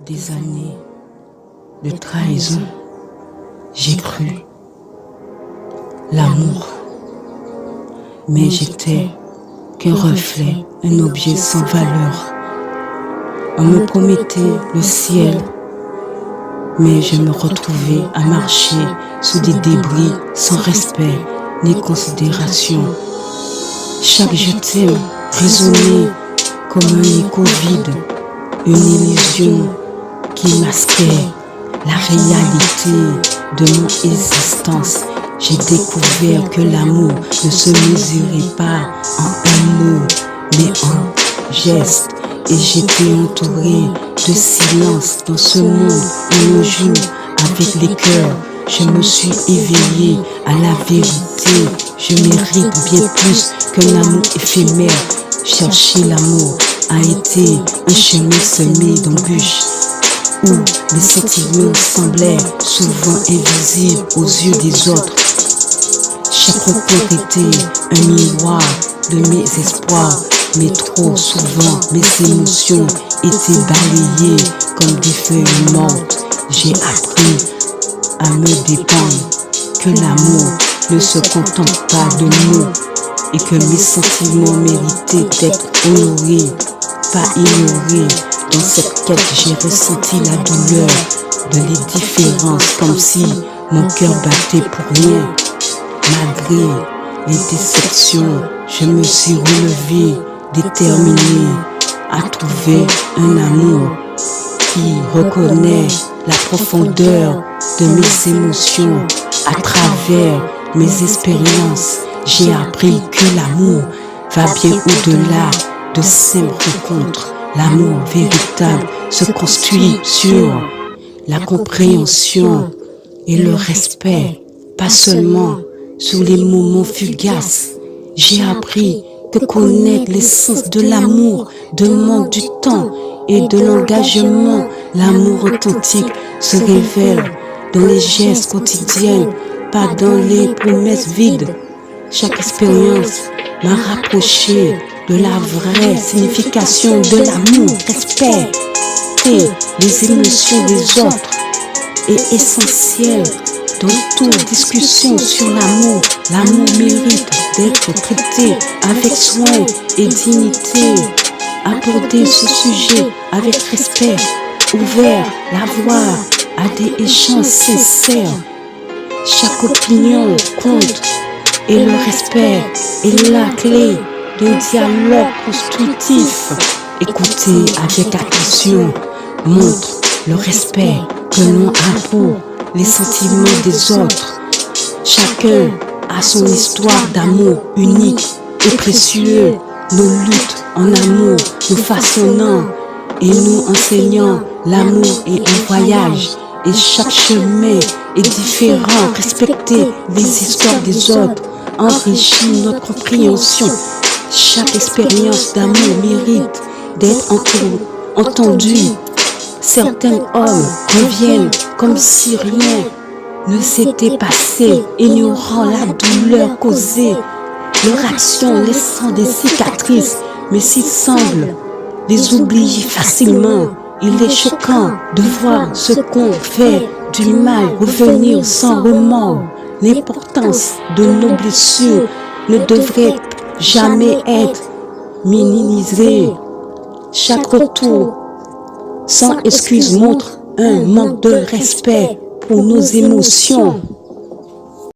des années de trahison, j'ai cru l'amour, mais j'étais qu'un reflet, un objet sans valeur. On me promettait le ciel, mais je me retrouvais à marcher sous des débris sans respect ni considération. Chaque je t'aime résonnait comme un écho vide, une illusion qui masquait la réalité de mon existence. J'ai découvert que l'amour ne se mesurait pas en un mot, mais en gestes. Et j'étais entourée de silence dans ce monde où on joue avec les cœurs. Je me suis éveillée à la vérité. Je mérite bien plus qu'un amour éphémère. Chercher l'amour a été un chemin semé d'embûches, où mes sentiments semblaient souvent invisibles aux yeux des autres. Chaque rencontre était un miroir de mes espoirs, mais trop souvent mes émotions étaient balayées comme des feuilles mortes. J'ai appris à me dépendre, que l'amour ne se contente pas de mots et que mes sentiments méritaient d'être honorés, pas ignorés. Dans cette quête, j'ai ressenti la douleur de l'indifférence, comme si mon cœur battait pour rien. Malgré les déceptions, je me suis relevée, déterminée à trouver un amour qui reconnaît la profondeur de mes émotions. À travers mes expériences, j'ai appris que l'amour va bien au-delà de simples rencontres. L'amour véritable se construit sur la compréhension et le respect, pas seulement sur les moments fugaces. J'ai appris que connaître l'essence de l'amour demande du temps et de l'engagement. L'amour authentique se révèle dans les gestes quotidiens, pas dans les promesses vides. Chaque expérience m'a rapproché de la vraie signification de l'amour. Respecter les émotions des autres est essentiel dans toute discussion sur l'amour. L'amour mérite d'être traité avec soin et dignité. Aborder ce sujet avec respect, ouvert la voie à des échanges sincères. Chaque opinion compte et le respect est la clé d'un dialogue constructif. Écouter avec attention montre le respect que l'on a pour les sentiments des autres. Chacun a son histoire d'amour unique et précieux. Nos luttes en amour nous façonnant et nous enseignant. L'amour est un voyage et chaque chemin est différent. Respecter les histoires des autres enrichit notre compréhension. Chaque expérience d'amour mérite d'être entendue. Certains hommes reviennent comme si rien ne s'était passé, ignorant la douleur causée, leur action laissant des cicatrices. Mais s'ils semblent les oublier facilement, il est choquant de voir ce qu'on fait du mal revenir sans remords. L'importance de nos blessures ne devrait jamais être minimisée. Chaque retour sans excuse montre un manque de respect pour nos émotions.